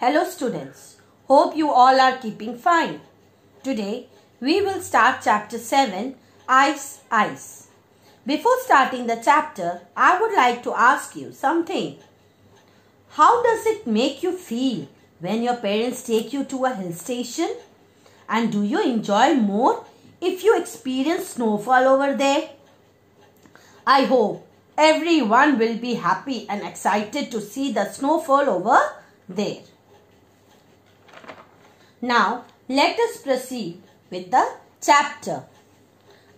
Hello students, hope you all are keeping fine. Today we will start chapter 7, Ice, Ice. Before starting the chapter, I would like to ask you something. How does it make you feel when your parents take you to a hill station? And do you enjoy more if you experience snowfall over there? I hope everyone will be happy and excited to see the snowfall over there. Now, let us proceed with the chapter.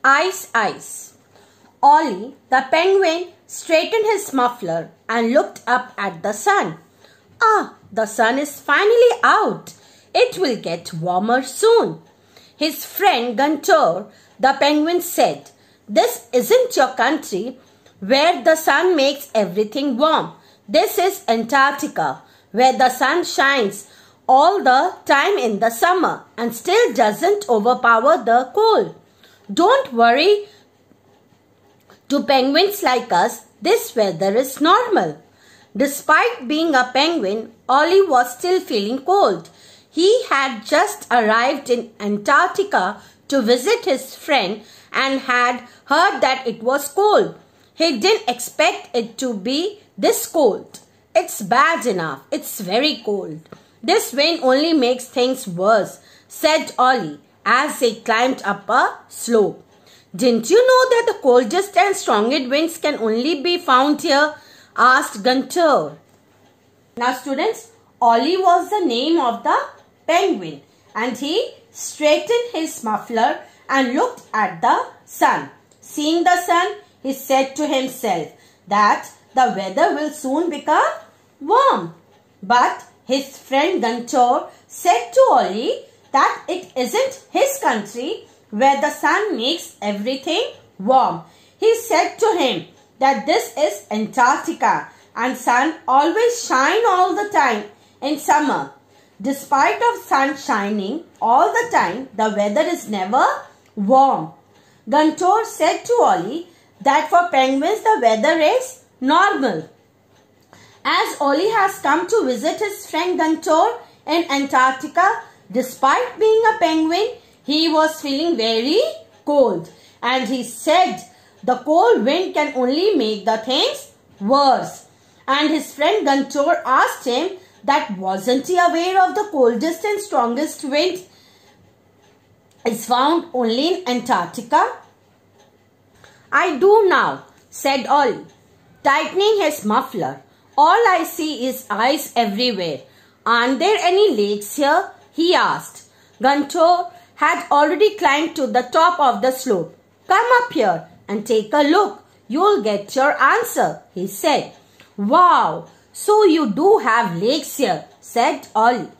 Ice, Ice. Ollie, the penguin, straightened his muffler and looked up at the sun. Ah, the sun is finally out. It will get warmer soon. His friend Guntur, the penguin, said, "This isn't your country where the sun makes everything warm. This is Antarctica, where the sun shines all the time in the summer and still doesn't overpower the cold. Don't worry, to penguins like us, this weather is normal." Despite being a penguin, Ollie was still feeling cold. He had just arrived in Antarctica to visit his friend and had heard that it was cold. He didn't expect it to be this cold. "It's bad enough. It's very cold. This wind only makes things worse," said Ollie as they climbed up a slope. "Didn't you know that the coldest and strongest winds can only be found here?" asked Guntur. Now students, Ollie was the name of the penguin and he straightened his muffler and looked at the sun. Seeing the sun, he said to himself that the weather will soon become warm. But his friend Guntur said to Ollie that it isn't his country where the sun makes everything warm. He said to him that this is Antarctica and sun always shine all the time in summer. Despite of sun shining all the time, the weather is never warm. Guntur said to Ollie that for penguins the weather is normal. As Ollie has come to visit his friend Guntur in Antarctica, despite being a penguin, he was feeling very cold. And he said the cold wind can only make the things worse. And his friend Guntur asked him that wasn't he aware of the coldest and strongest wind is found only in Antarctica? "I do now," said Ollie, tightening his muffler. "All I see is ice everywhere. Aren't there any lakes here?" he asked. Guntur had already climbed to the top of the slope. "Come up here and take a look. You'll get your answer," he said. "Wow, so you do have lakes here," said Ollie.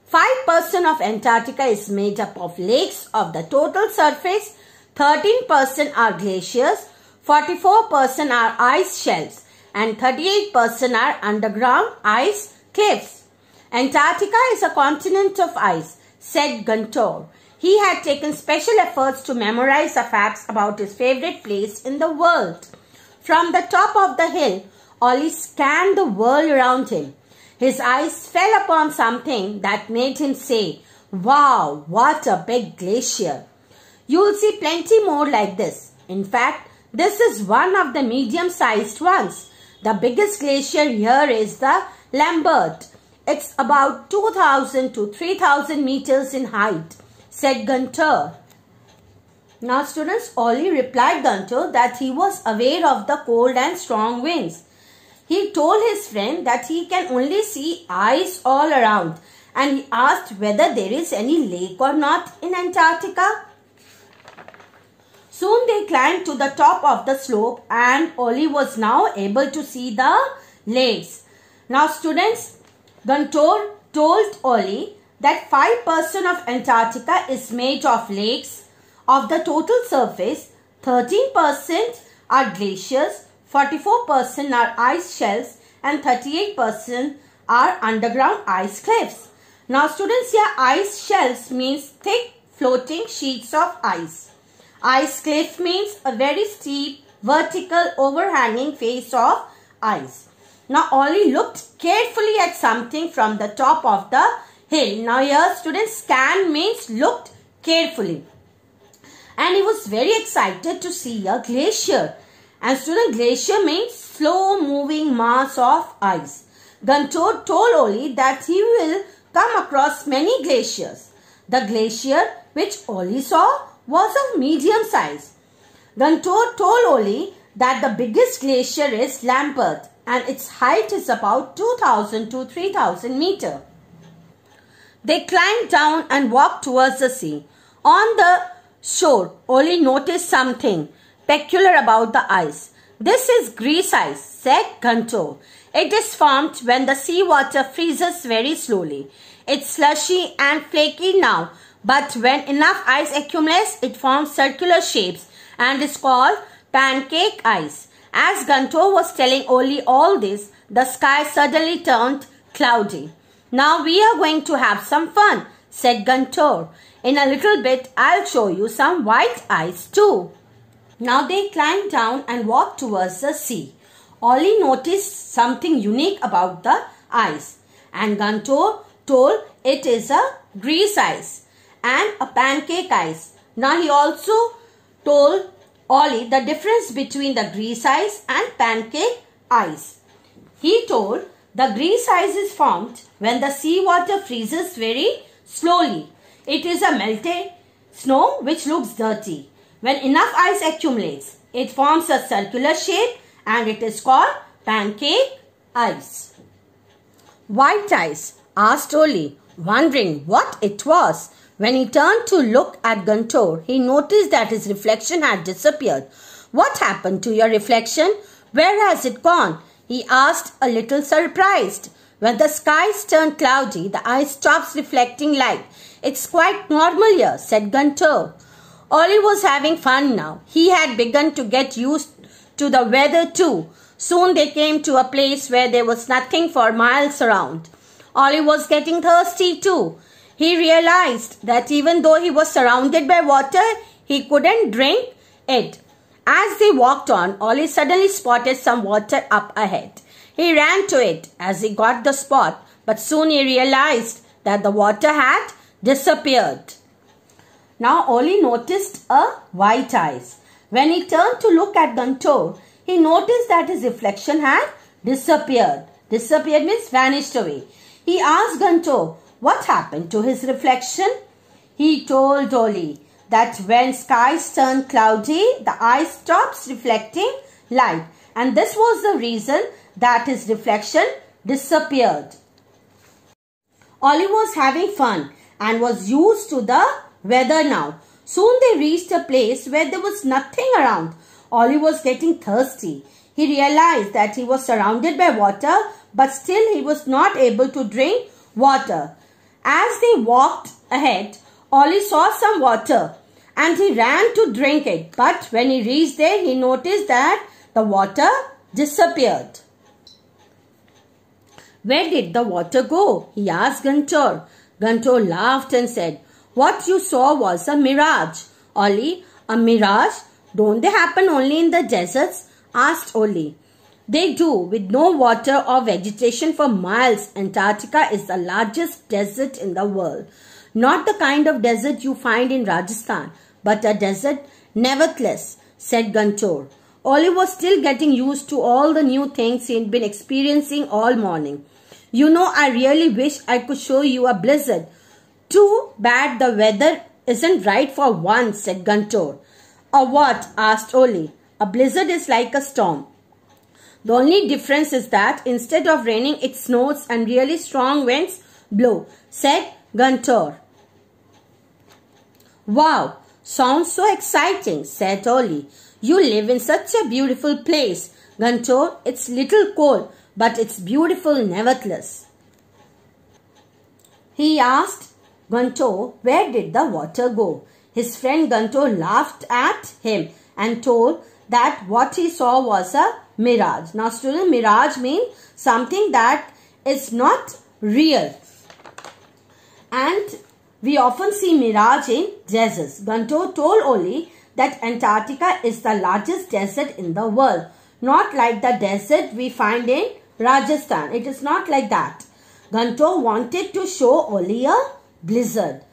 5% of Antarctica is made up of lakes. Of the total surface, 13% are glaciers, 44% are ice shelves, and 38% are underground ice cliffs. "Antarctica is a continent of ice," said Guntur. He had taken special efforts to memorize the facts about his favorite place in the world. From the top of the hill, Ollie scanned the world around him. His eyes fell upon something that made him say, "Wow, what a big glacier." You'll see plenty more like this. In fact, this is one of the medium-sized ones. The biggest glacier here is the Lambert. It's about 2,000 to 3,000 meters in height, said Guntur. Now students, Ollie replied Guntur that he was aware of the cold and strong winds. He told his friend that he can only see ice all around and he asked whether there is any lake or not in Antarctica. Soon they climbed to the top of the slope and Ollie was now able to see the lakes. Now students, Guntur told Ollie that 5% of Antarctica is made of lakes. Of the total surface, 13% are glaciers, 44% are ice shelves and 38% are underground ice cliffs. Now students, here ice shelves means thick floating sheets of ice. Ice cliff means a very steep, vertical, overhanging face of ice. Now Ollie looked carefully at something from the top of the hill. Now here students, scan means looked carefully. And he was very excited to see a glacier. And student, glacier means slow moving mass of ice. Guntur told Ollie that he will come across many glaciers. The glacier which Ollie saw was of medium size. Guntur told Ollie that the biggest glacier is Lambert and its height is about 2000 to 3000 meters. They climbed down and walked towards the sea. On the shore, Ollie noticed something peculiar about the ice. This is grease ice, said Guntur. It is formed when the seawater freezes very slowly. It's slushy and flaky now, but when enough ice accumulates, it forms circular shapes and is called pancake ice. As Guntur was telling Ollie all this, the sky suddenly turned cloudy. Now we are going to have some fun, said Guntur. In a little bit, I'll show you some white ice too. Now they climbed down and walked towards the sea. Ollie noticed something unique about the ice, and Guntur told it is a grease ice and a pancake ice. Now he also told Ollie the difference between the grease ice and pancake ice. He told the grease ice is formed when the seawater freezes very slowly. It is a melted snow which looks dirty. When enough ice accumulates, it forms a circular shape and it is called pancake ice. White ice, asked Ollie, wondering what it was. When he turned to look at Guntur, he noticed that his reflection had disappeared. What happened to your reflection? Where has it gone? He asked, a little surprised. When the skies turn cloudy, the ice stops reflecting light. It's quite normal here, said Guntur. Ollie was having fun now. He had begun to get used to the weather too. Soon they came to a place where there was nothing for miles around. Ollie was getting thirsty too. He realized that even though he was surrounded by water, he couldn't drink it. As they walked on, Ollie suddenly spotted some water up ahead. He ran to it as he got the spot, but soon he realized that the water had disappeared. Now Ollie noticed a white ice. When he turned to look at Guntur, he noticed that his reflection had disappeared. Disappeared means vanished away. He asked Guntur what happened to his reflection. He told Ollie that when skies turn cloudy, the ice stops reflecting light, and this was the reason that his reflection disappeared. Ollie was having fun and was used to the weather now. Soon they reached a place where there was nothing around. Ollie was getting thirsty. He realized that he was surrounded by water, but still he was not able to drink water. As they walked ahead, Ollie saw some water and he ran to drink it. But when he reached there, he noticed that the water disappeared. Where did the water go? He asked Guntur. Guntur laughed and said, what you saw was a mirage. Ollie, a mirage? Don't they happen only in the deserts? Asked Ollie. They do, with no water or vegetation for miles. Antarctica is the largest desert in the world. Not the kind of desert you find in Rajasthan, but a desert nevertheless, said Guntur. Ollie was still getting used to all the new things he had been experiencing all morning. You know, I really wish I could show you a blizzard. Too bad the weather isn't right for once, said Guntur. A what? Asked Ollie. A blizzard is like a storm. The only difference is that instead of raining, it snows and really strong winds blow, said Guntur. Wow, sounds so exciting, said Ollie. You live in such a beautiful place. Guntur, it's little cold, but it's beautiful nevertheless. He asked Guntur, where did the water go? His friend Guntur laughed at him and told that what he saw was a mirage. Now student, mirage means something that is not real. And we often see mirage in deserts. Guntur told Ollie that Antarctica is the largest desert in the world. Not like the desert we find in Rajasthan. It is not like that. Guntur wanted to show Oli a blizzard.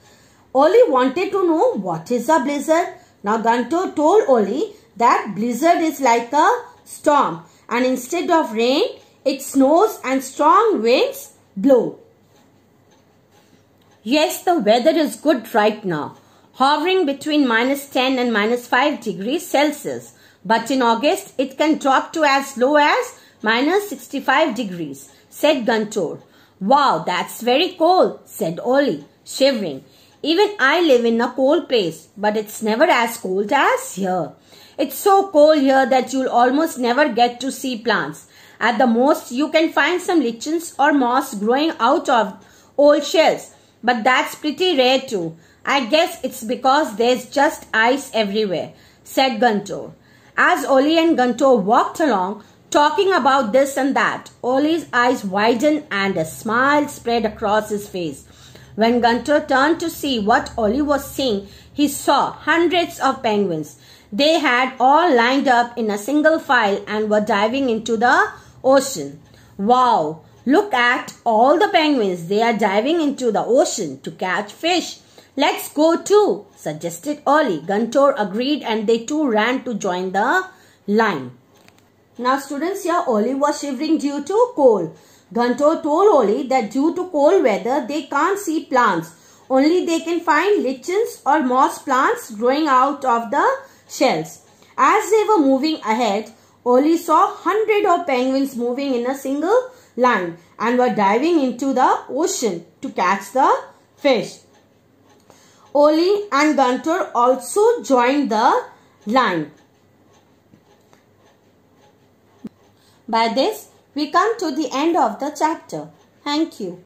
Oli wanted to know what is a blizzard. Now Guntur told Oli that blizzard is like a storm, and instead of rain, it snows and strong winds blow. Yes, the weather is good right now, hovering between -10 and -5 degrees Celsius. But in August, it can drop to as low as -65 degrees, said Guntur. Wow, that's very cold, said Oli, shivering. Even I live in a cold place, but it's never as cold as here. It's so cold here that you'll almost never get to see plants. At the most, you can find some lichens or moss growing out of old shells, but that's pretty rare too. I guess it's because there's just ice everywhere, said Guntur. As Oli and Guntur walked along, talking about this and that, Oli's eyes widened and a smile spread across his face. When Guntur turned to see what Oli was seeing, he saw hundreds of penguins. They had all lined up in a single file and were diving into the ocean. Wow! Look at all the penguins. They are diving into the ocean to catch fish. Let's go too, suggested Oli. Guntur agreed and they too ran to join the line. Now students, here Oli was shivering due to cold. Guntur told Oli that due to cold weather, they can't see plants. Only they can find lichens or moss plants growing out of the shells. As they were moving ahead, Oli saw hundreds of penguins moving in a single line and were diving into the ocean to catch the fish. Oli and Guntur also joined the line. By this, we come to the end of the chapter. Thank you.